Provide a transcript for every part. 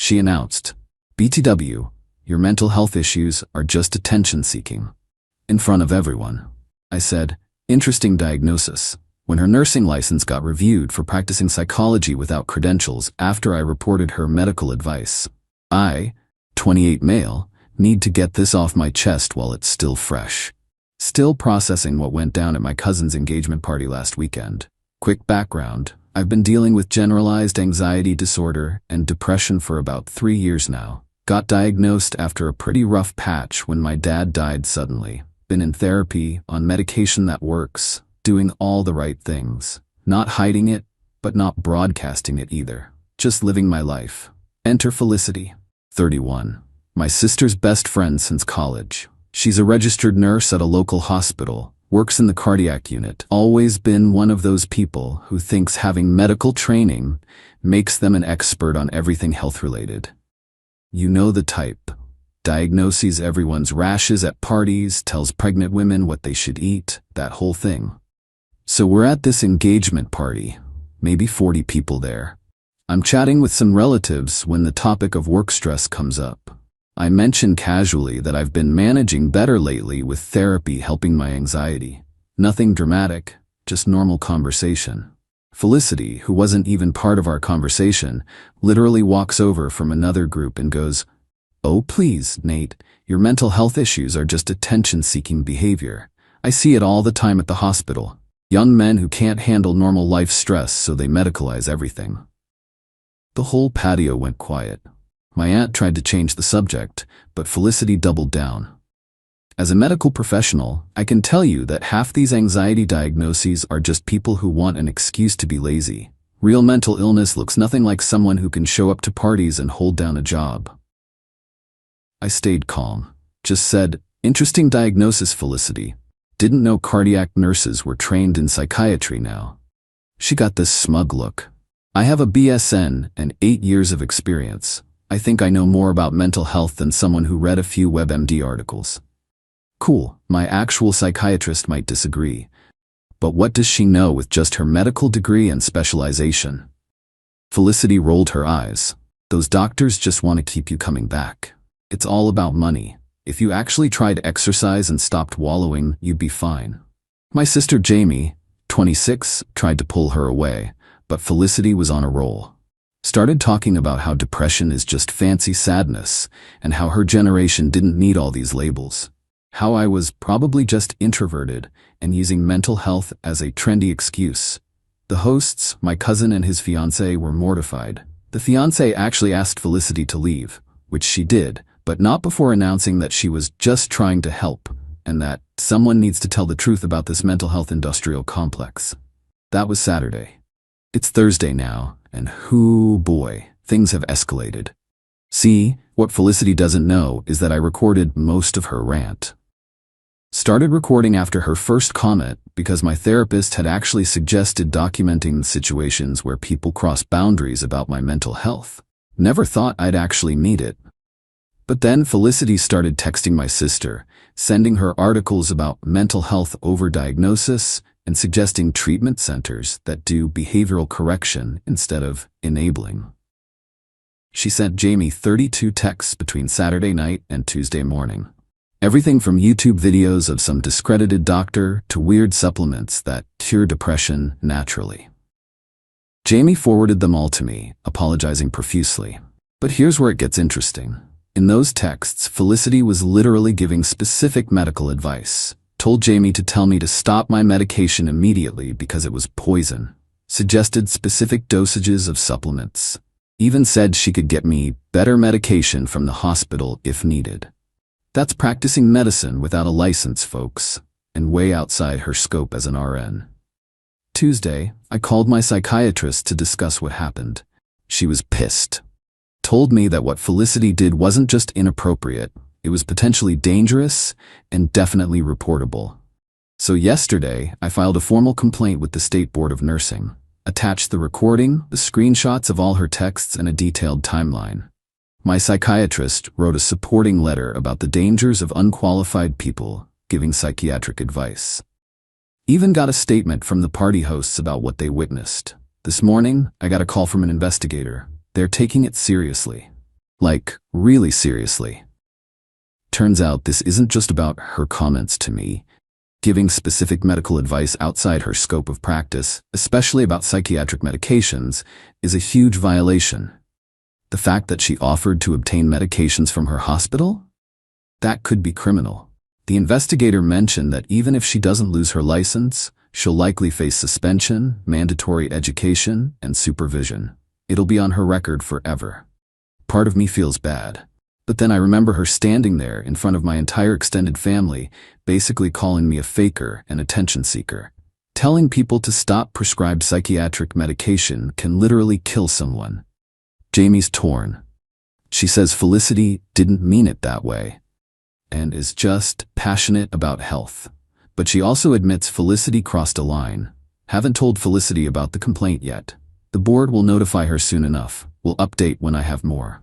She announced, "BTW, your mental health issues are just attention-seeking." In front of everyone. I said, "Interesting diagnosis." When her nursing license got reviewed for practicing psychology without credentials after I reported her medical advice. I, 28 male, need to get this off my chest while it's still fresh. Still processing what went down at my cousin's engagement party last weekend. Quick background, I've been dealing with generalized anxiety disorder and depression for about 3 years now. Got diagnosed after a pretty rough patch when my dad died suddenly. Been in therapy, on medication that works, doing all the right things. Not hiding it, but not broadcasting it either. Just living my life. Enter Felicity, 31. My sister's best friend since college. She's a registered nurse at a local hospital, works in the cardiac unit. Always been one of those people who thinks having medical training makes them an expert on everything health-related. You know the type. Diagnoses everyone's rashes at parties, tells pregnant women what they should eat, that whole thing. So we're at this engagement party, maybe 40 people there. I'm chatting with some relatives when the topic of work stress comes up. I mention casually that I've been managing better lately with therapy helping my anxiety. Nothing dramatic, just normal conversation. Felicity, who wasn't even part of our conversation, literally walks over from another group and goes, "Oh please, Nate, your mental health issues are just attention-seeking behavior. I see it all the time at the hospital. Young men who can't handle normal life stress, so they medicalize everything." The whole patio went quiet. My aunt tried to change the subject, but Felicity doubled down. As a medical professional, I can tell you that half these anxiety diagnoses are just people who want an excuse to be lazy. Real mental illness looks nothing like someone who can show up to parties and hold down a job. I stayed calm. Just said, "Interesting diagnosis, Felicity. Didn't know cardiac nurses were trained in psychiatry now." She got this smug look. "I have a BSN and 8 years of experience. I think I know more about mental health than someone who read a few WebMD articles." Cool, my actual psychiatrist might disagree. But what does she know with just her medical degree and specialization? Felicity rolled her eyes. "Those doctors just want to keep you coming back. It's all about money. If you actually tried exercise and stopped wallowing, you'd be fine." My sister Jamie, 26, tried to pull her away, but Felicity was on a roll. Started talking about how depression is just fancy sadness, and how her generation didn't need all these labels. How I was probably just introverted and using mental health as a trendy excuse. The hosts, my cousin and his fiancé, were mortified. The fiancé actually asked Felicity to leave, which she did, but not before announcing that she was just trying to help, and that someone needs to tell the truth about this mental health industrial complex. That was Saturday. It's Thursday now, and hoo boy, things have escalated. See, what Felicity doesn't know is that I recorded most of her rant. Started recording after her first comment because my therapist had actually suggested documenting situations where people cross boundaries about my mental health. Never thought I'd actually need it. But then Felicity started texting my sister, sending her articles about mental health overdiagnosis and suggesting treatment centers that do behavioral correction instead of enabling. She sent Jamie 32 texts between Saturday night and Tuesday morning. Everything from YouTube videos of some discredited doctor to weird supplements that cure depression naturally. Jamie forwarded them all to me, apologizing profusely. But here's where it gets interesting. In those texts, Felicity was literally giving specific medical advice. Told Jamie to tell me to stop my medication immediately because it was poison. Suggested specific dosages of supplements. Even said she could get me better medication from the hospital if needed. That's practicing medicine without a license, folks, and way outside her scope as an RN. Tuesday, I called my psychiatrist to discuss what happened. She was pissed. Told me that what Felicity did wasn't just inappropriate, it was potentially dangerous and definitely reportable. So yesterday, I filed a formal complaint with the State Board of Nursing. Attached the recording, the screenshots of all her texts, and a detailed timeline. My psychiatrist wrote a supporting letter about the dangers of unqualified people giving psychiatric advice. Even got a statement from the party hosts about what they witnessed. This morning, I got a call from an investigator. They're taking it seriously. Like, really seriously. Turns out this isn't just about her comments to me. Giving specific medical advice outside her scope of practice, especially about psychiatric medications, is a huge violation. The fact that she offered to obtain medications from her hospital? That could be criminal. The investigator mentioned that even if she doesn't lose her license, she'll likely face suspension, mandatory education, and supervision. It'll be on her record forever. Part of me feels bad. But then I remember her standing there in front of my entire extended family, basically calling me a faker and attention seeker. Telling people to stop prescribed psychiatric medication can literally kill someone. Jamie's torn. She says Felicity didn't mean it that way, and is just passionate about health. But she also admits Felicity crossed a line. Haven't told Felicity about the complaint yet. The board will notify her soon enough. We'll update when I have more.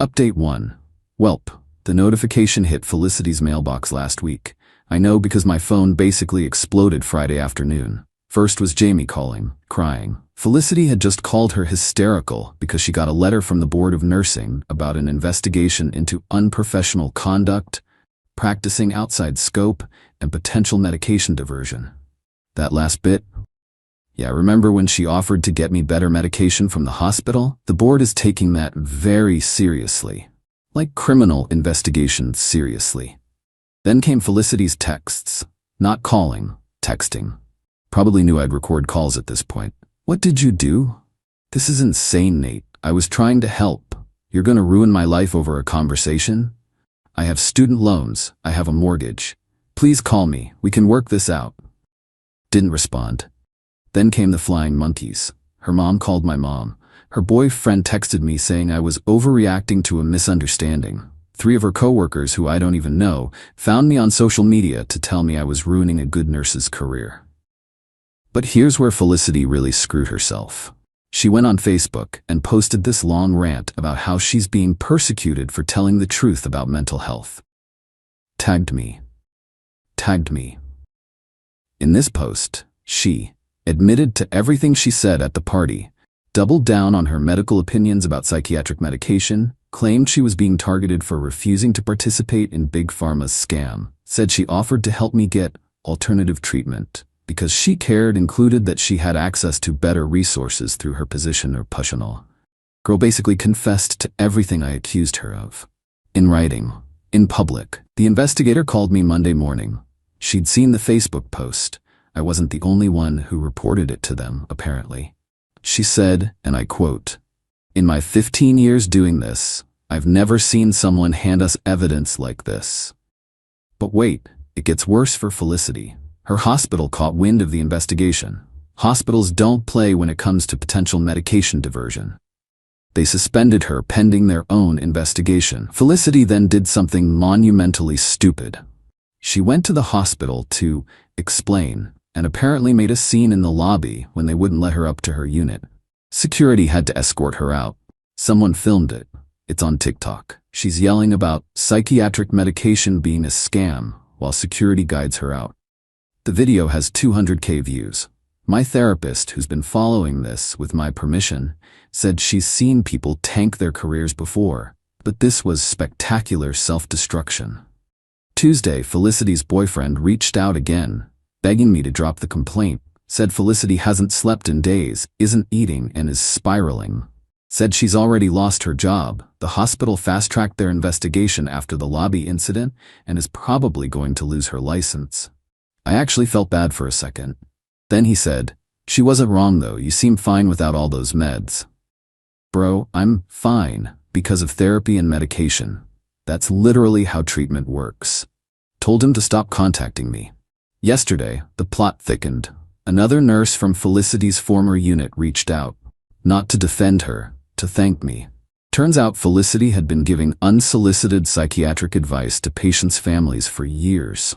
Update 1. Welp, the notification hit Felicity's mailbox last week. I know because my phone basically exploded Friday afternoon. First was Jamie calling, crying. Felicity had just called her hysterical because she got a letter from the Board of Nursing about an investigation into unprofessional conduct, practicing outside scope, and potential medication diversion. That last bit? Yeah, remember when she offered to get me better medication from the hospital? The board is taking that very seriously. Like criminal investigations seriously. Then came Felicity's texts. Not calling, texting. Probably knew I'd record calls at this point. What did you do? This is insane, Nate. I was trying to help. You're gonna ruin my life over a conversation? I have student loans. I have a mortgage. Please call me. We can work this out. Didn't respond. Then came the flying monkeys. Her mom called my mom. Her boyfriend texted me saying I was overreacting to a misunderstanding. 3 of her coworkers, who I don't even know, found me on social media to tell me I was ruining a good nurse's career. But here's where Felicity really screwed herself. She went on Facebook and posted this long rant about how she's being persecuted for telling the truth about mental health. Tagged me. In this post, she admitted to everything she said at the party, doubled down on her medical opinions about psychiatric medication, claimed she was being targeted for refusing to participate in Big Pharma's scam, said she offered to help me get alternative treatment because she cared, included that she had access to better resources through her position or professional. Girl basically confessed to everything I accused her of. In writing, in public, the investigator called me Monday morning. She'd seen the Facebook post. I wasn't the only one who reported it to them, apparently. She said, and I quote, "In my 15 years doing this, I've never seen someone hand us evidence like this." But wait, it gets worse for Felicity. Her hospital caught wind of the investigation. Hospitals don't play when it comes to potential medication diversion. They suspended her pending their own investigation. Felicity then did something monumentally stupid. She went to the hospital to explain, and apparently made a scene in the lobby when they wouldn't let her up to her unit. Security had to escort her out. Someone filmed it. It's on TikTok. She's yelling about psychiatric medication being a scam while security guides her out. The video has 200K views. My therapist, who's been following this with my permission, said she's seen people tank their careers before, but this was spectacular self-destruction. Tuesday, Felicity's boyfriend reached out again, begging me to drop the complaint, said Felicity hasn't slept in days, isn't eating, and is spiraling. Said she's already lost her job. The hospital fast-tracked their investigation after the lobby incident and is probably going to lose her license. I actually felt bad for a second. Then he said, "She wasn't wrong though, you seem fine without all those meds." Bro, I'm fine because of therapy and medication. That's literally how treatment works. Told him to stop contacting me. Yesterday, the plot thickened. Another nurse from Felicity's former unit reached out. Not to defend her, to thank me. Turns out Felicity had been giving unsolicited psychiatric advice to patients' families for years.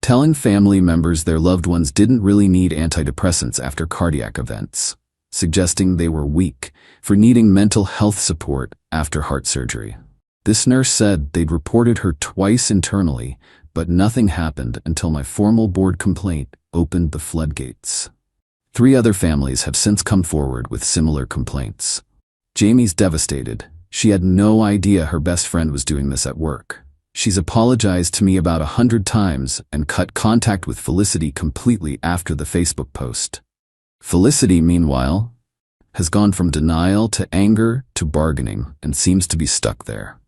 Telling family members their loved ones didn't really need antidepressants after cardiac events. Suggesting they were weak for needing mental health support after heart surgery. This nurse said they'd reported her twice internally, but nothing happened until my formal board complaint opened the floodgates. 3 other families have since come forward with similar complaints. Jamie's devastated. she had no idea her best friend was doing this at work. She's apologized to me about 100 times and cut contact with Felicity completely after the Facebook post. Felicity, meanwhile, has gone from denial to anger to bargaining and seems to be stuck there.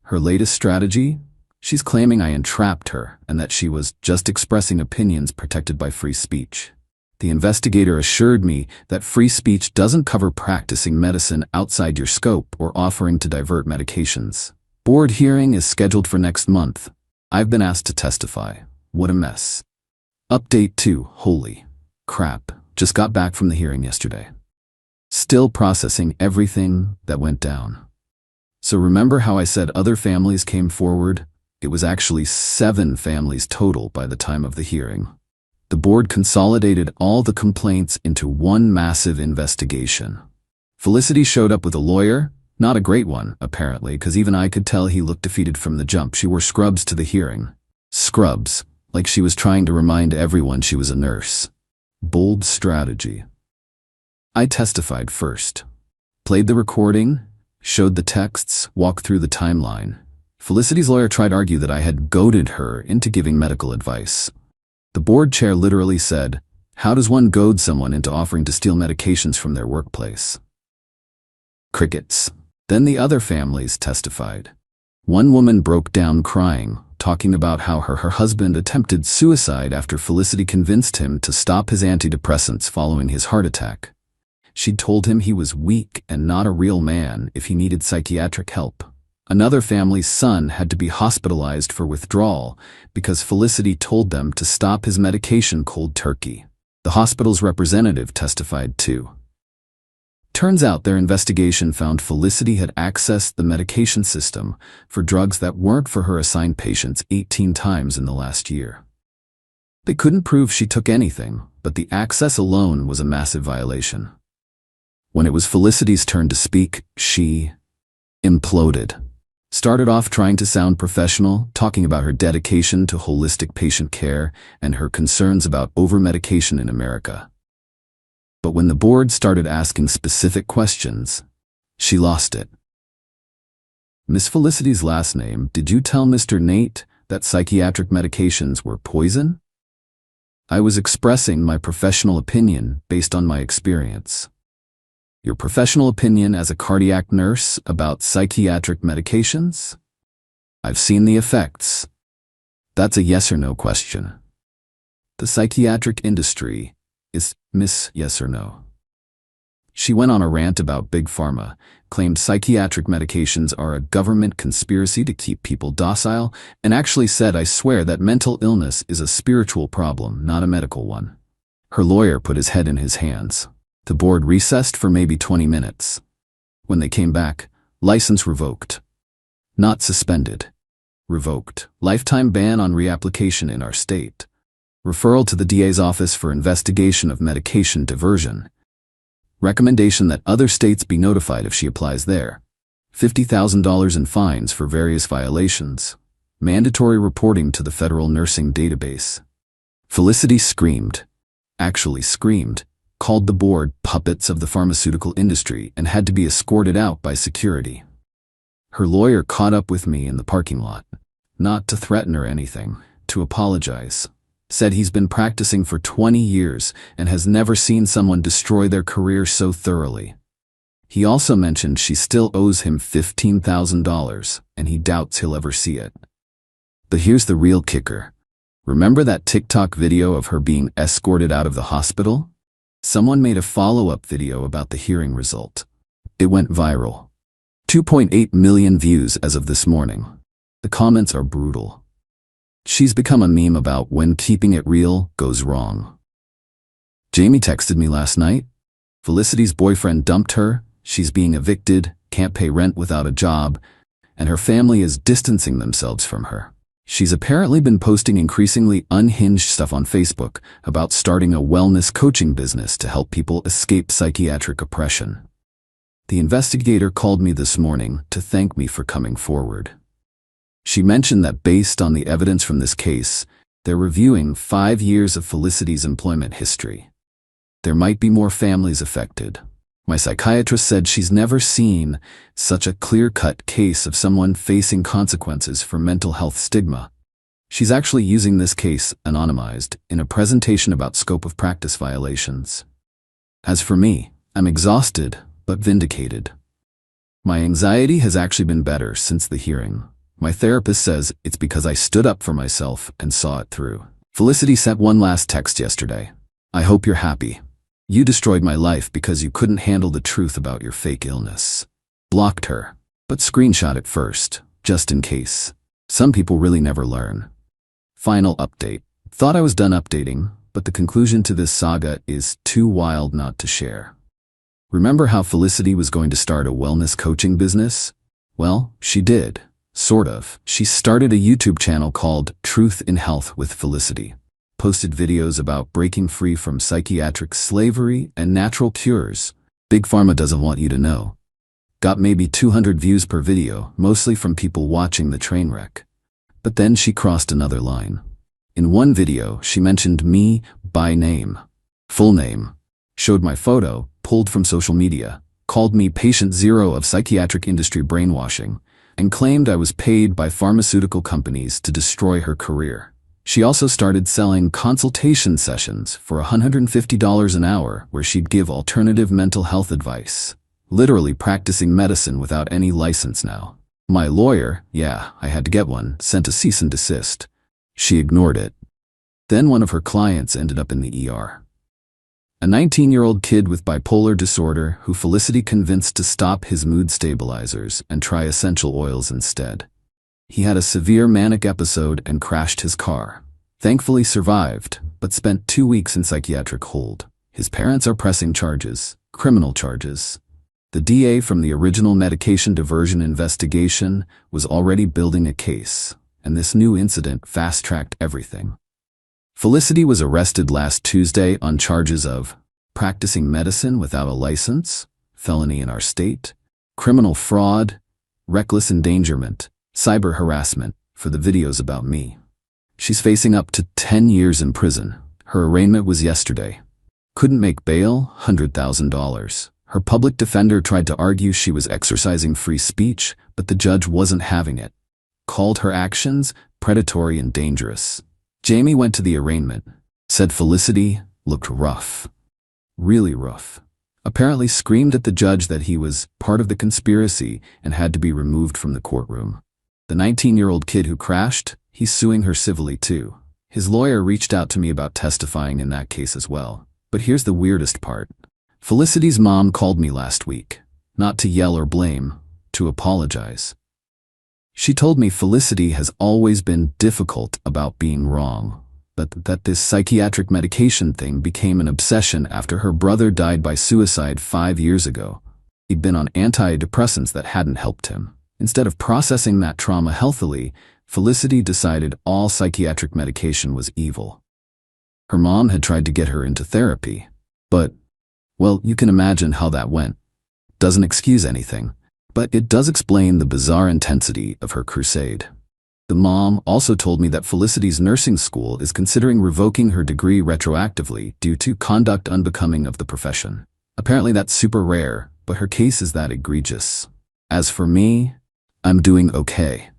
Her latest strategy? She's claiming I entrapped her and that she was just expressing opinions protected by free speech. The investigator assured me that free speech doesn't cover practicing medicine outside your scope or offering to divert medications. Board hearing is scheduled for next month. I've been asked to testify. What a mess. Update 2. Holy crap. Just got back from the hearing yesterday. Still processing everything that went down. So remember how I said other families came forward? It was actually 7 families total by the time of the hearing. The board consolidated all the complaints into one massive investigation. Felicity showed up with a lawyer, not a great one, apparently, because even I could tell he looked defeated from the jump. She wore scrubs to the hearing. Scrubs, like she was trying to remind everyone she was a nurse. Bold strategy. I testified first. Played the recording, showed the texts, walked through the timeline. Felicity's lawyer tried to argue that I had goaded her into giving medical advice. The board chair literally said, "How does one goad someone into offering to steal medications from their workplace?" Crickets. Then the other families testified. One woman broke down crying, talking about how her husband attempted suicide after Felicity convinced him to stop his antidepressants following his heart attack. She'd told him he was weak and not a real man if he needed psychiatric help. Another family's son had to be hospitalized for withdrawal because Felicity told them to stop his medication cold turkey. The hospital's representative testified too. Turns out their investigation found Felicity had accessed the medication system for drugs that weren't for her assigned patients 18 times in the last year. They couldn't prove she took anything, but the access alone was a massive violation. When it was Felicity's turn to speak, she imploded. Started off trying to sound professional, talking about her dedication to holistic patient care and her concerns about over-medication in America. But when the board started asking specific questions, she lost it. Miss Felicity's last name, did you tell Mr. Nate that psychiatric medications were poison? I was expressing my professional opinion based on my experience. Your professional opinion as a cardiac nurse about psychiatric medications? I've seen the effects. That's a yes or no question. The psychiatric industry is Miss Yes or No. She went on a rant about Big Pharma, claimed psychiatric medications are a government conspiracy to keep people docile, and actually said, I swear that mental illness is a spiritual problem, not a medical one. Her lawyer put his head in his hands. The board recessed for maybe 20 minutes. When they came back, license revoked. Not suspended. Revoked. Lifetime ban on reapplication in our state. Referral to the DA's office for investigation of medication diversion. Recommendation that other states be notified if she applies there. $50,000 in fines for various violations. Mandatory reporting to the Federal Nursing Database. Felicity screamed. Actually screamed. Called the board puppets of the pharmaceutical industry and had to be escorted out by security. Her lawyer caught up with me in the parking lot. Not to threaten or anything, to apologize. Said he's been practicing for 20 years and has never seen someone destroy their career so thoroughly. He also mentioned she still owes him $15,000 and he doubts he'll ever see it. But here's the real kicker. Remember that TikTok video of her being escorted out of the hospital? Someone made a follow-up video about the hearing result. It went viral. 2.8 million views as of this morning. The comments are brutal. She's become a meme about when keeping it real goes wrong. Jamie texted me last night. Felicity's boyfriend dumped her, she's being evicted, can't pay rent without a job, and her family is distancing themselves from her. She's apparently been posting increasingly unhinged stuff on Facebook about starting a wellness coaching business to help people escape psychiatric oppression. The investigator called me this morning to thank me for coming forward. She mentioned that based on the evidence from this case, they're reviewing 5 years of Felicity's employment history. There might be more families affected. My psychiatrist said she's never seen such a clear-cut case of someone facing consequences for mental health stigma. She's actually using this case anonymized in a presentation about scope of practice violations. As for me, I'm exhausted but vindicated. My anxiety has actually been better since the hearing. My therapist says it's because I stood up for myself and saw it through. Felicity sent one last text yesterday. I hope you're happy. You destroyed my life because you couldn't handle the truth about your fake illness. Blocked her, but screenshot it first, just in case. Some people really never learn. Final update. Thought I was done updating, but the conclusion to this saga is too wild not to share. Remember how Felicity was going to start a wellness coaching business? Well, she did. Sort of. She started a YouTube channel called Truth in Health with Felicity. Posted videos about breaking free from psychiatric slavery and natural cures. Big Pharma doesn't want you to know. Got maybe 200 views per video, mostly from people watching the train wreck. But then she crossed another line. In one video, she mentioned me by name. Full name. Showed my photo, pulled from social media, called me patient zero of psychiatric industry brainwashing, and claimed I was paid by pharmaceutical companies to destroy her career. She also started selling consultation sessions for $150 an hour where she'd give alternative mental health advice. Literally practicing medicine without any license now. My lawyer, yeah, I had to get one, sent a cease and desist. She ignored it. Then one of her clients ended up in the ER. A 19-year-old kid with bipolar disorder who Felicity convinced to stop his mood stabilizers and try essential oils instead. He had a severe manic episode and crashed his car. Thankfully survived, but spent 2 weeks in psychiatric hold. His parents are pressing charges, criminal charges. The DA from the original medication diversion investigation was already building a case, and this new incident fast-tracked everything. Felicity was arrested last Tuesday on charges of practicing medicine without a license, felony in our state, criminal fraud, reckless endangerment, cyber harassment for the videos about me. She's facing up to 10 years in prison. Her arraignment was yesterday. Couldn't make bail, $100,000. Her public defender tried to argue she was exercising free speech, but the judge wasn't having it. Called her actions predatory and dangerous. Jamie went to the arraignment, said Felicity looked rough. Really rough. Apparently screamed at the judge that he was part of the conspiracy and had to be removed from the courtroom. The 19-year-old kid who crashed, he's suing her civilly too. His lawyer reached out to me about testifying in that case as well. But here's the weirdest part. Felicity's mom called me last week, not to yell or blame, to apologize. She told me Felicity has always been difficult about being wrong, but that this psychiatric medication thing became an obsession after her brother died by suicide 5 years ago. He'd been on antidepressants that hadn't helped him. Instead of processing that trauma healthily, Felicity decided all psychiatric medication was evil. Her mom had tried to get her into therapy, but, well, you can imagine how that went. Doesn't excuse anything, but it does explain the bizarre intensity of her crusade. The mom also told me that Felicity's nursing school is considering revoking her degree retroactively due to conduct unbecoming of the profession. Apparently that's super rare, but her case is that egregious. As for me, I'm doing okay.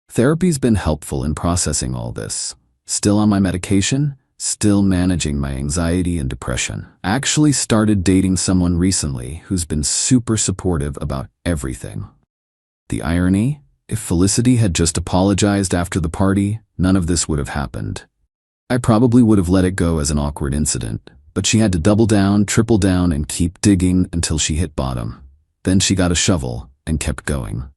Therapy's been helpful in processing all this. Still on my medication, still managing my anxiety and depression. Actually started dating someone recently who's been super supportive about everything. The irony? If Felicity had just apologized after the party, none of this would have happened. I probably would have let it go as an awkward incident, but she had to double down, triple down, and keep digging until she hit bottom. Then she got a shovel and kept going.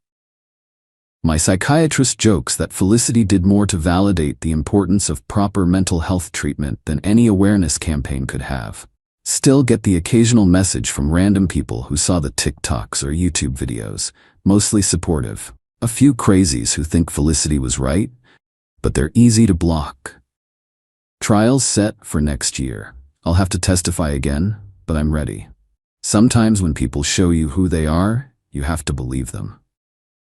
My psychiatrist jokes that Felicity did more to validate the importance of proper mental health treatment than any awareness campaign could have. Still get the occasional message from random people who saw the TikToks or YouTube videos, mostly supportive. A few crazies who think Felicity was right, but they're easy to block. Trials set for next year. I'll have to testify again, but I'm ready. Sometimes when people show you who they are, you have to believe them.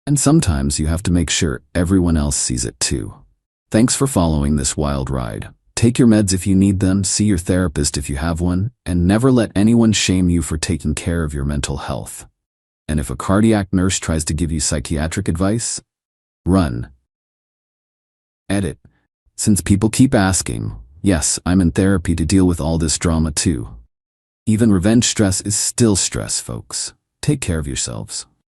And sometimes you have to make sure everyone else sees it too. Thanks for following this wild ride. Take your meds if you need them, see your therapist if you have one, and never let anyone shame you for taking care of your mental health. And if a cardiac nurse tries to give you psychiatric advice, run. Edit. Since people keep asking, yes, I'm in therapy to deal with all this drama too. Even revenge stress is still stress, folks. Take care of yourselves.